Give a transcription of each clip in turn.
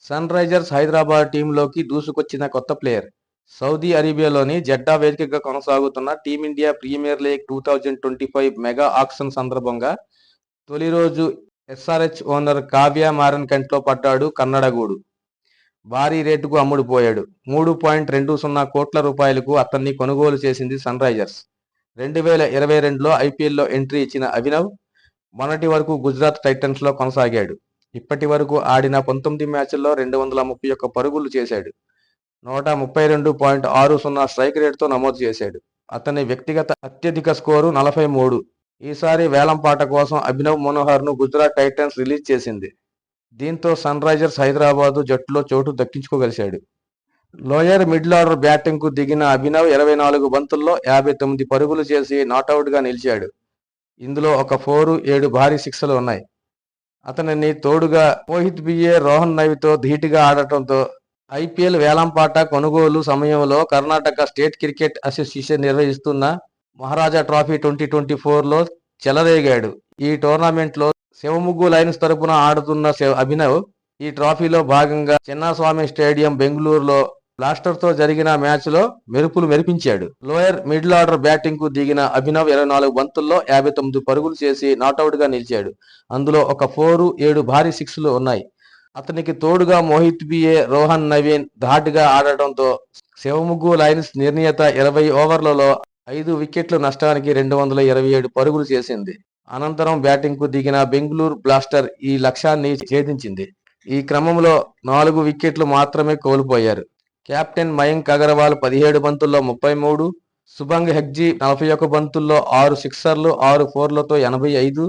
Sun Risers Hyderabad టీంలోకి దూసుకొచ్చిన కొత్త ప్లేయర్. సౌదీ అరేబియాలోని జెడ్డా వేదికగా కొనసాగుతున్న team India premier league 2025 mega auction సందర్భంగా తొలి రోజు ఎస్ఆర్హెచ్ ఓనర్ కావ్య మారన్ కంట్లో పడ్డాడు కన్నడగూడు. భారీ రేటుకు అమ్ముడుపోయాడు. 3.20 కోట్ల రూపాయలకు అతన్ని కొనుగోలు చేసింది సన్ రైజర్స్. 2022లో ఐపీఎల్లో ఎంట్రీ ఇచ్చిన అభినవ్ మొన్నటి వరకు గుజరాత్ టైటన్స్ లో కొనసాగాడు. ఇప్పటి వరకు ఆడిన 19 మ్యాచ్ల్లో 231 పరుగులు చేశాడు. 132.60 స్ట్రైక్ రేట్తో నమోదు చేశాడు. అతని వ్యక్తిగత అత్యధిక స్కోరు 43. ఈసారి వేలంపాట కోసం అభినవ్ మనోహర్ను గుజరాత్ టైటన్స్ రిలీజ్ చేసింది. దీంతో సన్ రైజర్స్ హైదరాబాద్ జట్టులో చోటు దక్కించుకోగలిశాడు. లోయర్ మిడిల్ ఆర్డర్ బ్యాటింగ్కు దిగిన అభినవ్ 24 బంతుల్లో 59 పరుగులు చేసి నాటౌట్గా నిలిచాడు. ఇందులో ఒక 4, 7 భారీ సిక్స్లు ఉన్నాయి. అతనిని తోడుగా మోహిత్ బిఏ, రోహన్ నవీతో ధీటుగా ఆడటంతో ఐపీఎల్ వేలంపాట కొనుగోలు సమయంలో కర్ణాటక స్టేట్ క్రికెట్ అసోసియేషన్ నిర్వహిస్తున్న మహారాజా ట్రోఫీ 2024లో చెలరేగాడు. ఈ టోర్నమెంట్లో శివముగ్గు లయన్స్ తరపున ఆడుతున్న అభినవ్ ఈ ట్రోఫీలో భాగంగా చిన్నస్వామి స్టేడియం బెంగళూరులో బ్లాస్టర్తో జరిగిన మ్యాచ్లో మెరుపులు మెరిపించాడు. లోయర్ మిడిల్ ఆర్డర్ బ్యాటింగ్కు దిగిన అభినవ్ 24 బంతుల్లో 59 పరుగులు చేసి నాటౌట్గా నిలిచాడు. అందులో ఒక 4, 7 భారీ సిక్స్లు ఉన్నాయి. అతనికి తోడుగా మోహిత్ బిఏ, రోహన్ నవీన్ ధాటిగా ఆడటంతో శివముగ్గు లయన్స్ నిర్ణీత 20 ఓవర్లలో 5 వికెట్ల నష్టానికి 227 పరుగులు చేసింది. అనంతరం బ్యాటింగ్కు దిగిన బెంగళూరు బ్లాస్టర్ ఈ లక్ష్యాన్ని ఛేదించింది. ఈ క్రమంలో 4 వికెట్లు మాత్రమే కోల్పోయారు. కెప్టెన్ మయాంక్ అగర్వాల్ 17 బంతుల్లో 33, శుభంగ్ హెగ్జీ 41 బంతుల్లో 6 సిక్సర్లు, 6 ఫోర్లతో 85,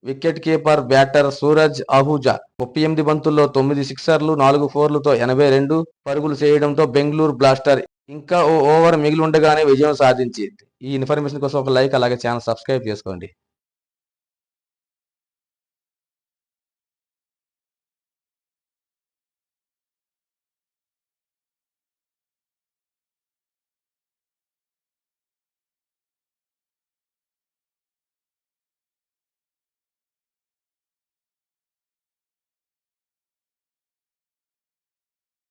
wicket keeper batter Suraj Ahuja 38 బంతుల్లో 9 సిక్సర్లు, 4 ఫోర్లతో 82 పరుగులు చేయడంతో బెంగళూరు బ్లాస్టర్ ఇంకా ఓ ఓవర్ మిగిలి ఉండగానే విజయం సాధించింది. ఈ ఇన్ఫర్మేషన్ కోసం ఒక లైక్, అలాగే ఛానల్ సబ్స్క్రైబ్ చేసుకోండి.